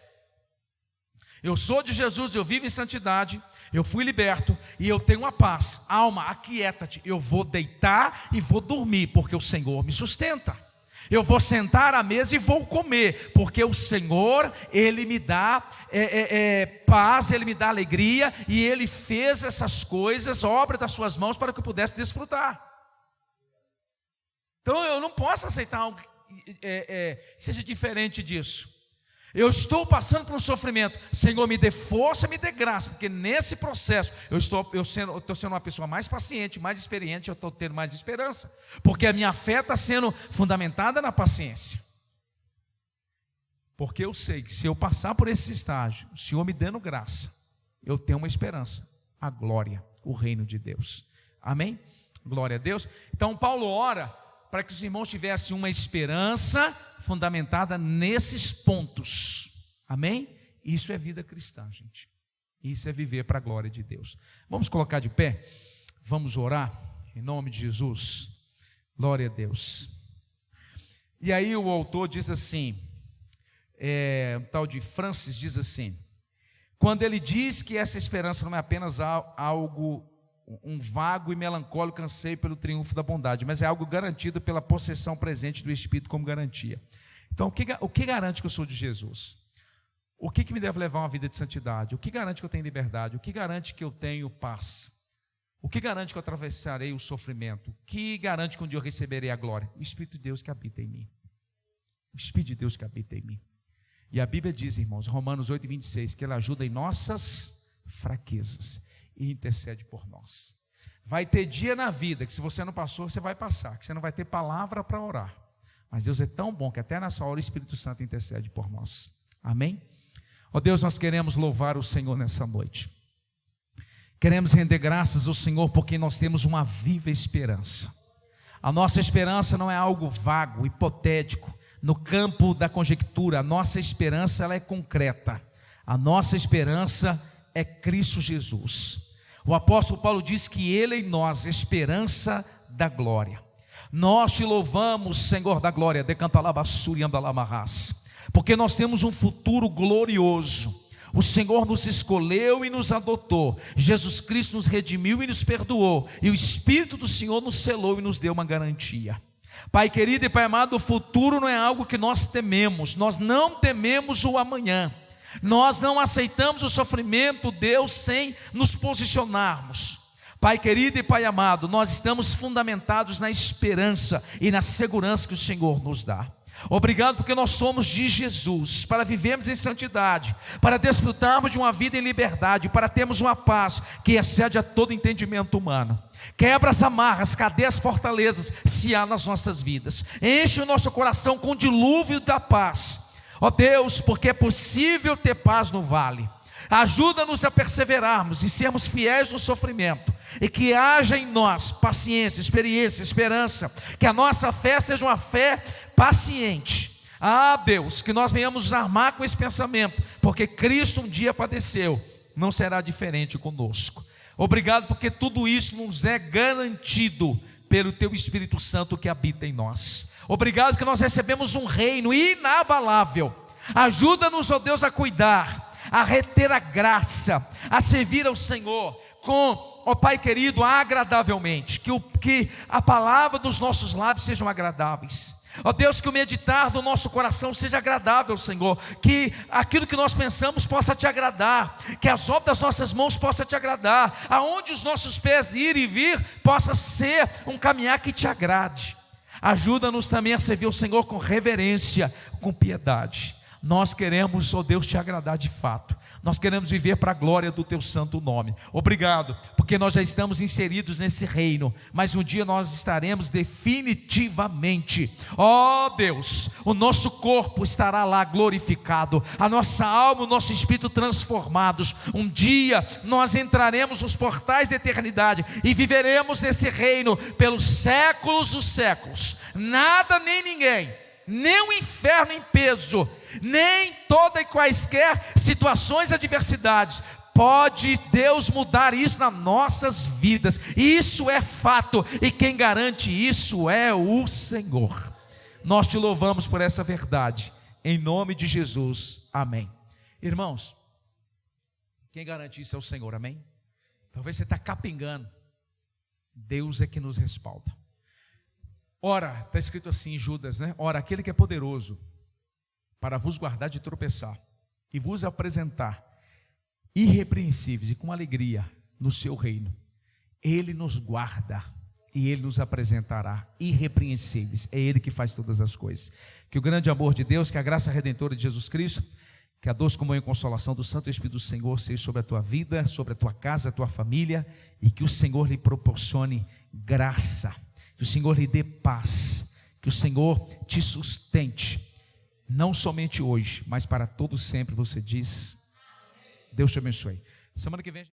Eu sou de Jesus, eu vivo em santidade, eu fui liberto e eu tenho uma paz. Alma, aquieta-te, eu vou deitar e vou dormir, porque o Senhor me sustenta. Eu vou sentar à mesa e vou comer, porque o Senhor, Ele me dá paz, Ele me dá alegria, e Ele fez essas coisas, obra das suas mãos, para que eu pudesse desfrutar. Então eu não posso aceitar algo que seja diferente disso. Eu estou passando por um sofrimento, Senhor, me dê força, me dê graça, porque nesse processo eu estou sendo uma pessoa mais paciente, mais experiente, eu estou tendo mais esperança, porque a minha fé está sendo fundamentada na paciência. Porque eu sei que se eu passar por esse estágio, o Senhor me dando graça, eu tenho uma esperança, a glória, o reino de Deus. Amém? Glória a Deus. Então Paulo ora para que os irmãos tivessem uma esperança fundamentada nesses pontos. Amém? Isso é vida cristã, gente. Isso é viver para a glória de Deus. Vamos colocar de pé? Vamos orar em nome de Jesus. Glória a Deus. E aí o autor diz assim, o tal de Francis diz assim, quando ele diz que essa esperança não é apenas algo, um vago e melancólico anseio pelo triunfo da bondade, mas é algo garantido pela possessão presente do Espírito como garantia. Então, o que garante que eu sou de Jesus? O que me deve levar a uma vida de santidade? O que garante que eu tenho liberdade? O que garante que eu tenho paz? O que garante que eu atravessarei o sofrimento? O que garante que um dia eu receberei a glória? O Espírito de Deus que habita em mim. O Espírito de Deus que habita em mim. E a Bíblia diz, irmãos, Romanos 8:26, que Ele ajuda em nossas fraquezas e intercede por nós. Vai ter dia na vida que se você não passou, você vai passar, que você não vai ter palavra para orar, mas Deus é tão bom que até nessa hora o Espírito Santo intercede por nós. Amém? Ó Deus, nós queremos louvar o Senhor nessa noite, queremos render graças ao Senhor porque nós temos uma viva esperança. A nossa esperança não é algo vago, hipotético, no campo da conjectura. A nossa esperança ela é concreta, a nossa esperança é Cristo Jesus. O apóstolo Paulo diz que Ele em nós, esperança da glória. Nós te louvamos, Senhor da glória, porque nós temos um futuro glorioso. O Senhor nos escolheu e nos adotou. Jesus Cristo nos redimiu e nos perdoou. E o Espírito do Senhor nos selou e nos deu uma garantia. Pai querido e Pai amado, o futuro não é algo que nós tememos, nós não tememos o amanhã, nós não aceitamos o sofrimento, Deus, sem nos posicionarmos. Pai querido e Pai amado, nós estamos fundamentados na esperança e na segurança que o Senhor nos dá. Obrigado porque nós somos de Jesus, para vivermos em santidade, para desfrutarmos de uma vida em liberdade, para termos uma paz que excede a todo entendimento humano. Quebra as amarras, cadeias, fortalezas, se há nas nossas vidas. Enche o nosso coração com o dilúvio da paz. Ó Deus, porque é possível ter paz no vale. Ajuda-nos a perseverarmos e sermos fiéis no sofrimento, e que haja em nós paciência, experiência, esperança, que a nossa fé seja uma fé paciente. Deus, que nós venhamos nos armar com esse pensamento, porque Cristo um dia padeceu, não será diferente conosco. Obrigado porque tudo isso nos é garantido pelo Teu Espírito Santo que habita em nós. Obrigado que nós recebemos um reino inabalável. Ajuda-nos, ó Deus, a cuidar, a reter a graça, a servir ao Senhor com, ó Pai querido, agradavelmente, que a palavra dos nossos lábios sejam agradáveis. Ó Deus, que o meditar do nosso coração seja agradável, Senhor, que aquilo que nós pensamos possa Te agradar, que as obras das nossas mãos possa Te agradar, aonde os nossos pés ir e vir, possa ser um caminhar que Te agrade. Ajuda-nos também a servir o Senhor com reverência, com piedade. Nós queremos, ó Deus, Te agradar de fato. Nós queremos viver para a glória do Teu santo nome. Obrigado, porque nós já estamos inseridos nesse reino, mas um dia nós estaremos definitivamente. Ó Deus, o nosso corpo estará lá glorificado, a nossa alma, o nosso espírito transformados. Um dia nós entraremos nos portais da eternidade e viveremos esse reino pelos séculos dos séculos. Nada nem ninguém, nem o inferno em peso, nem toda e quaisquer situações e adversidades, pode Deus mudar isso nas nossas vidas. Isso é fato, e quem garante isso é o Senhor. Nós Te louvamos por essa verdade, em nome de Jesus, amém. Irmãos, quem garante isso é o Senhor, amém? Talvez você está capengando, Deus é que nos respalda. Ora, está escrito assim em Judas, né? Ora, aquele que é poderoso para vos guardar de tropeçar e vos apresentar irrepreensíveis e com alegria no seu reino, Ele nos guarda e Ele nos apresentará irrepreensíveis. É Ele que faz todas as coisas. Que o grande amor de Deus, que a graça redentora de Jesus Cristo, que a doce comunhão e consolação do Santo Espírito do Senhor seja sobre a tua vida, sobre a tua casa, a tua família, e que o Senhor lhe proporcione graça, que o Senhor lhe dê paz, que o Senhor te sustente, não somente hoje, mas para todo sempre. Você diz: Deus te abençoe. Semana que vem